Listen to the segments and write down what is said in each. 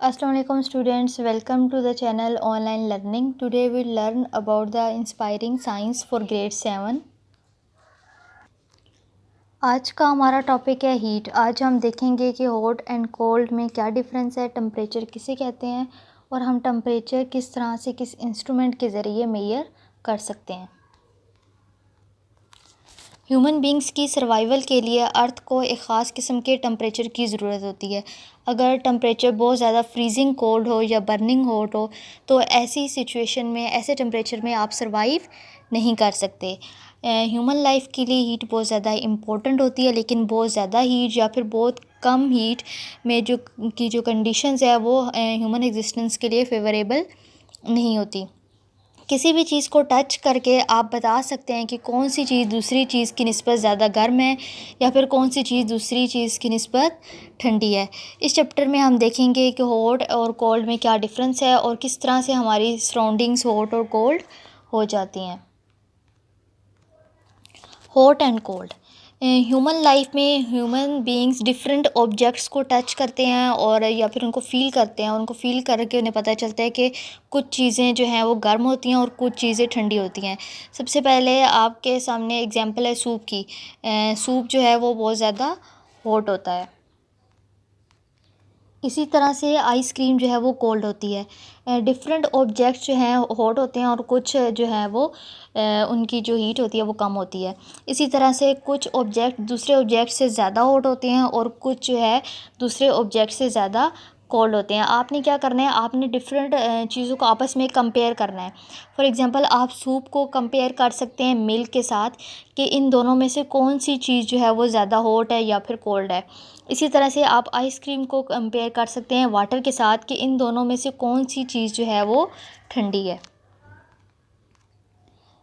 Assalamu alaikum students, welcome to the channel Online Learning. Today we'll learn about the inspiring science for grade 7. आज का हमारा topic है heat. आज हम देखेंगे कि हॉट एंड कोल्ड में क्या डिफरेंस है, टेम्परेचर किसे कहते हैं और हम टेम्परेचर किस तरह से किस इंस्ट्रूमेंट के ज़रिए मेजर कर सकते हैं। ह्यूमन बींग्स की सर्वाइवल के लिए अर्थ को एक ख़ास किस्म के टेम्परेचर की ज़रूरत होती है। अगर टेम्परेचर बहुत ज़्यादा फ्रीजिंग कोल्ड हो या बर्निंग हॉट हो तो ऐसी सिचुएशन में, ऐसे टेम्परेचर में आप सर्वाइव नहीं कर सकते। ह्यूमन लाइफ के लिए हीट बहुत ज़्यादा इम्पोर्टेंट होती है, लेकिन बहुत ज़्यादा हीट या फिर बहुत कम हीट में जो कंडीशंस है वो ह्यूमन एग्जिस्टेंस के लिए फेवरेबल नहीं होती। किसी भी चीज़ को टच करके आप बता सकते हैं कि कौन सी चीज़ दूसरी चीज़ की निस्बत ज़्यादा गर्म है या फिर कौन सी चीज़ दूसरी चीज़ की निस्बत ठंडी है। इस चैप्टर में हम देखेंगे कि हॉट और कोल्ड में क्या डिफरेंस है और किस तरह से हमारी सराउंडिंग्स हॉट और कोल्ड हो जाती हैं। Hot and cold human life में ह्यूमन बीइंग्स डिफरेंट ऑब्जेक्ट्स को टच करते हैं और या फिर उनको फ़ील करते हैं। उनको फ़ील करके उन्हें पता चलता है कि कुछ चीज़ें जो हैं वो गर्म होती हैं और कुछ चीज़ें ठंडी होती हैं। सबसे पहले आपके सामने एग्जांपल है सूप की। सूप जो है वो बहुत ज़्यादा हॉट होता है। इसी तरह से आइसक्रीम जो है वो कोल्ड होती है। डिफरेंट ऑब्जेक्ट्स जो हैं हॉट होते हैं और कुछ जो है वो उनकी जो हीट होती है वो कम होती है। इसी तरह से कुछ ऑब्जेक्ट दूसरे ऑब्जेक्ट से ज़्यादा हॉट होते हैं और कुछ जो है दूसरे ऑब्जेक्ट से ज़्यादा कोल्ड होते हैं। आपने क्या करना है, आपने डिफरेंट चीज़ों को आपस में कंपेयर करना है। फॉर एग्ज़ाम्पल आप सूप को कंपेयर कर सकते हैं मिल्क के साथ कि इन दोनों में से कौन सी चीज़ जो है वो ज़्यादा हॉट है या फिर कोल्ड है। इसी तरह से आप आइसक्रीम को कंपेयर कर सकते हैं वाटर के साथ कि इन दोनों में से कौन सी चीज़ जो है वो ठंडी है।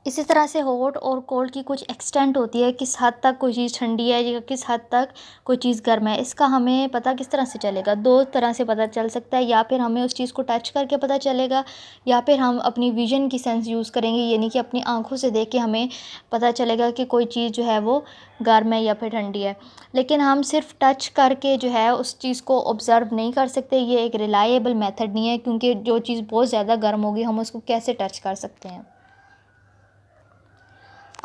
इसी तरह से हॉट और कोल्ड की कुछ एक्सटेंट होती है, किस हद तक कोई चीज़ ठंडी है या किस हद तक कोई चीज़ गर्म है। इसका हमें पता किस तरह से चलेगा, दो तरह से पता चल सकता है। या फिर हमें उस चीज़ को टच करके पता चलेगा या फिर हम अपनी विजन की सेंस यूज़ करेंगे, यानी कि अपनी आंखों से देख के हमें पता चलेगा कि कोई चीज़ जो है वो गर्म है या फिर ठंडी है। लेकिन हम सिर्फ टच करके जो है उस चीज़ को ऑब्ज़र्व नहीं कर सकते। ये एक रिलायबल मेथड नहीं है, क्योंकि जो चीज़ बहुत ज़्यादा गर्म होगी हम उसको कैसे टच कर सकते हैं।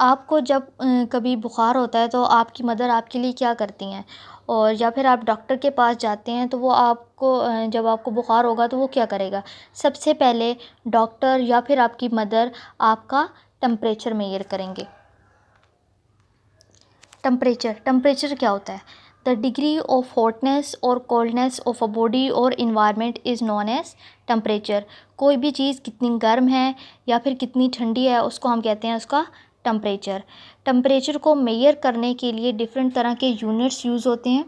आपको जब कभी बुखार होता है तो आपकी मदर आपके लिए क्या करती हैं, और या फिर आप डॉक्टर के पास जाते हैं तो वो आपको जब आपको बुखार होगा तो वो क्या करेगा। सबसे पहले डॉक्टर या फिर आपकी मदर आपका टेम्परेचर मेजर करेंगे। टेम्परेचर क्या होता है? द डिग्री ऑफ हॉटनेस और कोल्डनेस ऑफ अ बॉडी और environment is known as temperature. कोई भी चीज़ कितनी गर्म है या फिर कितनी ठंडी है उसको हम कहते हैं उसका टेम्परेचर। टेम्परेचर को मेजर करने के लिए डिफरेंट तरह के यूनिट्स यूज़ होते हैं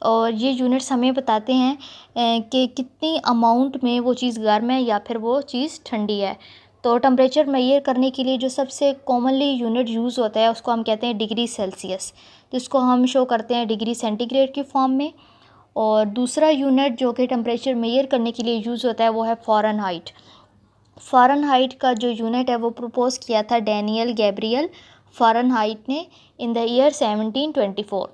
और ये यूनिट्स हमें बताते हैं कि कितनी अमाउंट में वो चीज़ गर्म है या फिर वो चीज़ ठंडी है। तो टेम्परेचर मेजर करने के लिए जो सबसे कॉमनली यूनिट यूज़ होता है उसको हम कहते हैं डिग्री सेल्सियस, जिसको हम शो करते हैं डिग्री सेंटीग्रेड की फॉर्म में। और दूसरा यूनिट जो कि टेम्परेचर मेजर करने के लिए यूज़ होता है वो है फ़ारेनहाइट। फ़ारेनहाइट का जो यूनिट है वो प्रपोज़ किया था डैनियल गैब्रियल फ़ारेनहाइट ने इन द ईयर 1724।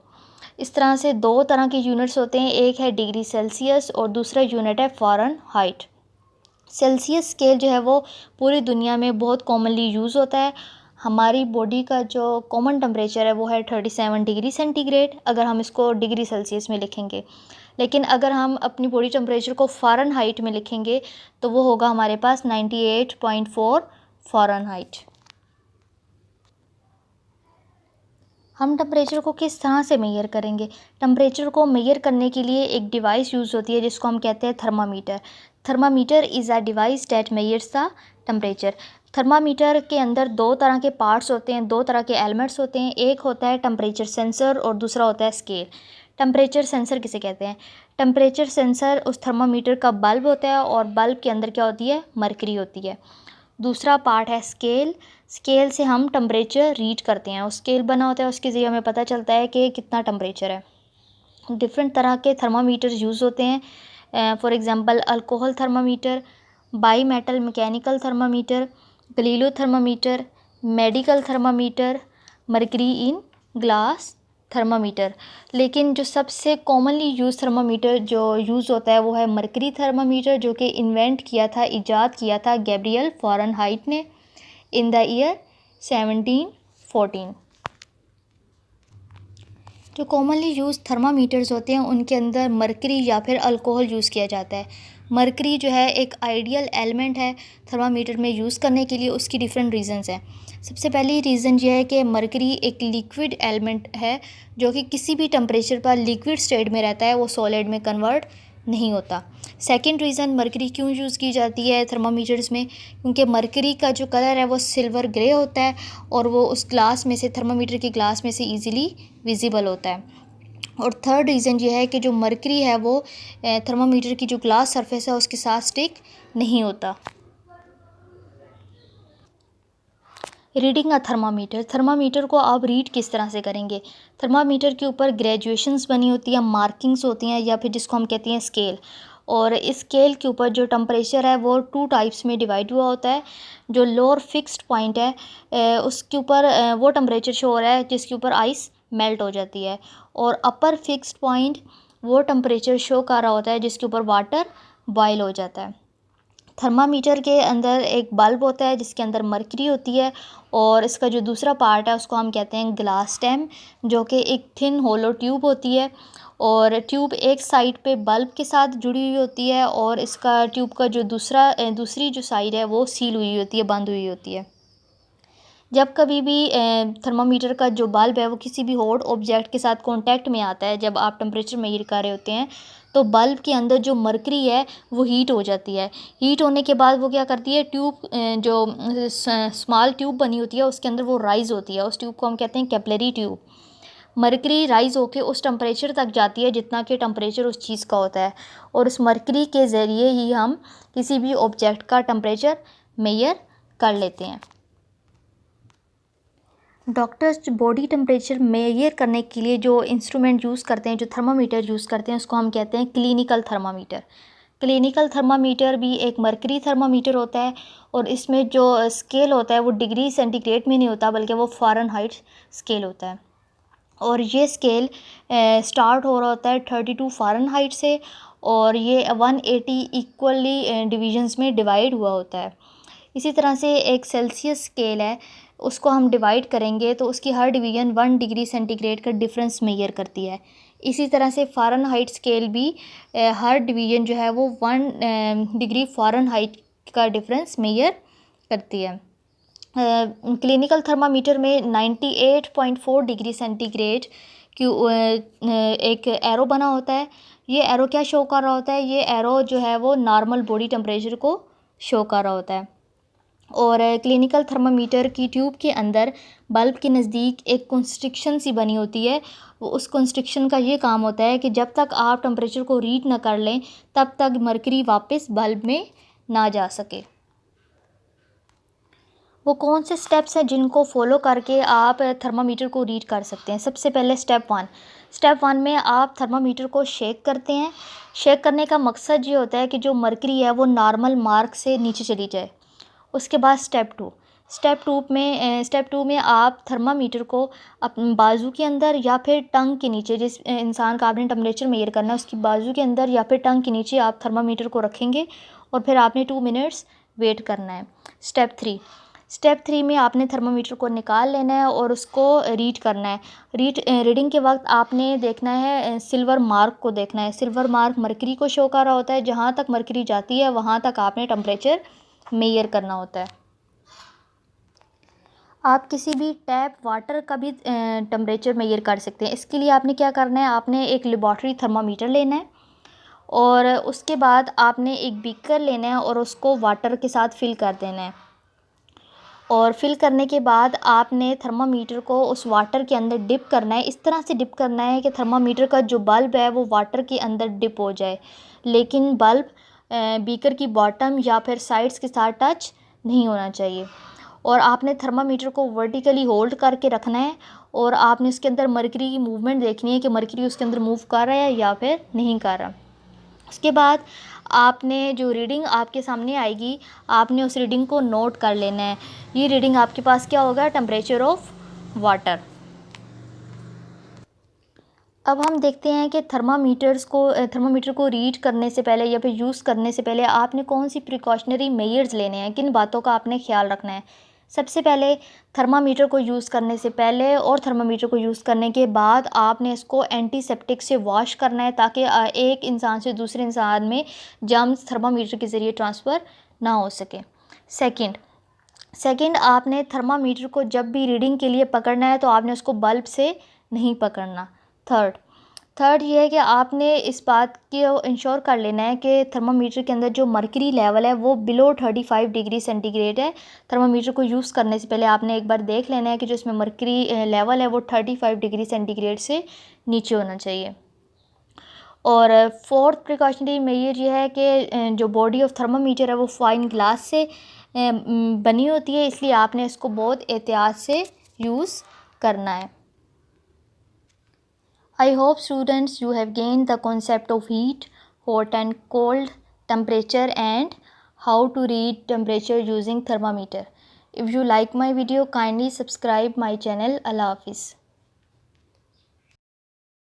इस तरह से दो तरह के यूनिट्स होते हैं, एक है डिग्री सेल्सियस और दूसरा यूनिट है फ़ारेनहाइट। सेल्सियस स्केल जो है वो पूरी दुनिया में बहुत कॉमनली यूज़ होता है। हमारी बॉडी का जो कॉमन टेम्परेचर है वो है 37 डिग्री सेंटीग्रेड, अगर हम इसको डिग्री सेल्सियस में लिखेंगे। लेकिन अगर हम अपनी बॉडी टेम्परेचर को फ़ारेनहाइट में लिखेंगे तो वो होगा हमारे पास 98.4 फ़ारेनहाइट। हम टेम्परेचर को किस तरह से मेजर करेंगे? टेम्परेचर को मेजर करने के लिए एक डिवाइस यूज़ होती है जिसको हम कहते हैं thermometer. Thermometer is a device that measures the temperature. Thermometer के अंदर दो तरह के पार्ट्स होते हैं, दो तरह के एलिमेंट्स होते हैं। एक होता है टेम्परेचर सेंसर और दूसरा होता है स्केल। टेम्परेचर सेंसर किसे कहते हैं? टेम्परेचर सेंसर उस थर्मामीटर का बल्ब होता है और बल्ब के अंदर क्या होती है? मरकरी होती है। दूसरा पार्ट है स्केल। स्केल से हम टेम्परेचर रीड करते हैं, उस स्केल बना होता है उसके ज़रिए हमें पता चलता है कि कितना टेम्परेचर है। डिफरेंट तरह के थर्मामीटर यूज़ होते हैं। For example alcohol thermometer, bimetal mechanical thermometer, Galileo thermometer, medical thermometer, mercury in glass thermometer. लेकिन जो सबसे कॉमनली यूज़ थर्मामीटर जो यूज़ होता है वो है मरकरी थर्मामीटर, जो कि इन्वेंट किया था, इजाद किया था गैब्रियल फ़ारेनहाइट ने इन द ईयर 1714। जो कॉमनली यूज़ थर्मामीटर्स होते हैं उनके अंदर मरकरी या फिर अल्कोहल यूज़ किया जाता है। मरकरी जो है एक आइडियल एलिमेंट है थर्मामीटर में यूज़ करने के लिए। उसकी डिफरेंट रीज़न्स हैं। सबसे पहली रीज़न ये है कि मरकरी एक लिक्विड एलिमेंट है जो कि किसी भी टेम्परेचर पर लिक्विड स्टेट में रहता है, वो सॉलिड में कन्वर्ट नहीं होता। सेकंड रीज़न मरकरी क्यों यूज़ की जाती है थर्मामीटर्स में, क्योंकि मरकरी का जो कलर है वो सिल्वर ग्रे होता है और वो उस ग्लास में से, थर्मामीटर की ग्लास में से ईज़िली विजिबल होता है। और थर्ड रीज़न ये है कि जो मरकरी है वो थर्मामीटर की जो ग्लास सरफेस है उसके साथ स्टिक नहीं होता। रीडिंग अ थर्मामीटर, थर्मामीटर को आप रीड किस तरह से करेंगे। थर्मामीटर के ऊपर ग्रेजुएशंस बनी होती हैं, मार्किंग्स होती हैं, या फिर जिसको हम कहते हैं स्केल। और इस स्केल के ऊपर जो टेम्परेचर है वो 2 टाइप्स में डिवाइड हुआ होता है। जो लोअर फिक्स्ड पॉइंट है उसके ऊपर वो टेम्परेचर शो हो रहा है जिसके ऊपर आइस मेल्ट हो जाती है, और अपर फिक्स्ड पॉइंट वो टेम्परेचर शो कर रहा होता है जिसके ऊपर वाटर बॉयल हो जाता है। थर्मामीटर के अंदर एक बल्ब होता है जिसके अंदर मरकरी होती है, और इसका जो दूसरा पार्ट है उसको हम कहते हैं ग्लास स्टेम, जो कि एक थिन होलो ट्यूब होती है। और ट्यूब एक साइड पे बल्ब के साथ जुड़ी हुई होती है, और इसका ट्यूब का जो दूसरी जो साइड है वो सील हुई होती है, बंद हुई होती है। जब कभी भी थर्मामीटर का जो बल्ब है वो किसी भी हॉट ऑब्जेक्ट के साथ कांटेक्ट में आता है, जब आप टेम्परेचर मेजर कर रहे होते हैं, तो बल्ब के अंदर जो मरकरी है वो हीट हो जाती है। हीट होने के बाद वो क्या करती है, ट्यूब जो स्मॉल ट्यूब बनी होती है उसके अंदर वो राइज़ होती है। उस ट्यूब को हम कहते हैं कैपिलरी ट्यूब। मरकरी राइज़ होके उस टेम्परेचर तक जाती है जितना कि टेम्परेचर उस चीज़ का होता है, और उस मरकरी के ज़रिए ही हम किसी भी ऑब्जेक्ट का टेम्परेचर मेजर कर लेते हैं। डॉक्टर्स बॉडी टेम्परेचर मेजर करने के लिए जो इंस्ट्रूमेंट यूज़ करते हैं, जो थर्मामीटर यूज़ करते हैं, उसको हम कहते हैं क्लिनिकल थर्मामीटर। क्लिनिकल थर्मामीटर भी एक मरकरी थर्मामीटर होता है, और इसमें जो स्केल होता है वो डिग्री सेंटीग्रेड में नहीं होता बल्कि वो फ़ारेनहाइट स्केल होता है। और ये स्केल स्टार्ट हो रहा होता है 32 फ़ारेनहाइट से, और ये 180 इक्वली डिविजन्स में डिवाइड हुआ होता है। इसी तरह से एक सेल्सियस स्केल है, उसको हम डिवाइड करेंगे तो उसकी हर डिवीज़न 1 डिग्री सेंटीग्रेड का डिफरेंस मेजर करती है। इसी तरह से फ़ारेनहाइट स्केल भी हर डिवीज़न जो है वो 1 डिग्री फ़ारेनहाइट का डिफरेंस मेजर करती है। क्लिनिकल थर्मामीटर में 98.4 डिग्री सेंटीग्रेड की एक एरो बना होता है। ये एरो क्या शो कर रहा होता है, ये एरो जो है वो नॉर्मल बॉडी टेम्परेचर को शो कर रहा होता है। और क्लिनिकल थर्मामीटर की ट्यूब के अंदर बल्ब के नज़दीक एक कंस्ट्रिक्शन सी बनी होती है। उस कंस्ट्रिक्शन का ये काम होता है कि जब तक आप टेम्परेचर को रीड ना कर लें तब तक मरकरी वापस बल्ब में ना जा सके। वो कौन से स्टेप्स हैं जिनको फॉलो करके आप थर्मामीटर को रीड कर सकते हैं। सबसे पहले स्टेप वन में आप थर्मामीटर को शेक करते हैं। शेक करने का मकसद ये होता है कि जो मरकरी है वो नॉर्मल मार्क से नीचे चली जाए। उसके बाद स्टेप टू में आप थर्मामीटर को अपने बाजू के अंदर या फिर टंग के नीचे, जिस इंसान का आपने टेम्परेचर मेजर करना है उसकी बाजू के अंदर या फिर टंग के नीचे आप थर्मामीटर को रखेंगे, और फिर आपने 2 मिनट्स वेट करना है। स्टेप थ्री में आपने थर्मामीटर को निकाल लेना है और उसको रीड करना है। रीडिंग के वक्त आपने देखना है, सिल्वर मार्क को देखना है। सिल्वर मार्क मरकरी को शो कर रहा होता है। जहाँ तक मरकरी जाती है वहाँ तक आपने टेम्परेचर मेजर करना होता है। आप किसी भी टैप वाटर का भी टेम्परेचर मेजर कर सकते हैं। इसके लिए आपने क्या करना है, आपने एक लेबॉर्ट्री थर्मामीटर लेना है, और उसके बाद आपने एक बीकर लेना है और उसको वाटर के साथ फिल कर देना है। और फिल करने के बाद आपने थर्मामीटर को उस वाटर के अंदर डिप करना है। इस तरह से डिप करना है कि थर्मामीटर का जो बल्ब है वो वाटर के अंदर डिप हो जाए, लेकिन बल्ब बीकर की बॉटम या फिर साइड्स के साथ टच नहीं होना चाहिए। और आपने थर्मामीटर को वर्टिकली होल्ड करके रखना है, और आपने उसके अंदर मरकरी की मूवमेंट देखनी है कि मरकरी उसके अंदर मूव कर रहा है या फिर नहीं कर रहा। उसके बाद आपने जो रीडिंग आपके सामने आएगी, आपने उस रीडिंग को नोट कर लेना है। ये रीडिंग आपके पास क्या होगा, टेम्परेचर ऑफ वाटर। अब हम देखते हैं कि थर्मामीटर को रीड करने से पहले या फिर यूज़ करने से पहले आपने कौन सी प्रिकॉशनरी मेजर्स लेने हैं, किन बातों का आपने ख्याल रखना है। सबसे पहले थर्मामीटर को यूज़ करने से पहले और थर्मामीटर को यूज़ करने के बाद आपने इसको एंटीसेप्टिक से वॉश करना है, ताकि एक इंसान से दूसरे इंसान में जर्म्स थर्मामीटर के ज़रिए ट्रांसफ़र ना हो सके। सेकंड आपने थर्मामीटर को जब भी रीडिंग के लिए पकड़ना है तो आपने उसको बल्ब से नहीं पकड़ना। थर्ड ये है कि आपने इस बात को इंश्योर कर लेना है कि थर्मामीटर के अंदर जो मर्करी लेवल है वो बिलो 35 डिग्री सेंटीग्रेड है। थर्मामीटर को यूज़ करने से पहले आपने एक बार देख लेना है कि जो इसमें मर्करी लेवल है वो 35 डिग्री सेंटीग्रेड से नीचे होना चाहिए। और फोर्थ प्रिकॉशनरी मेजर ये है कि जो बॉडी ऑफ थर्मामीटर है वो फाइन ग्लास से बनी होती है, इसलिए आपने इसको बहुत एहतियात से यूज़ करना है। I hope students you have gained the concept of heat, hot and cold, temperature and how to read temperature using thermometer. If you like my video, kindly subscribe my channel. Allah Hafiz.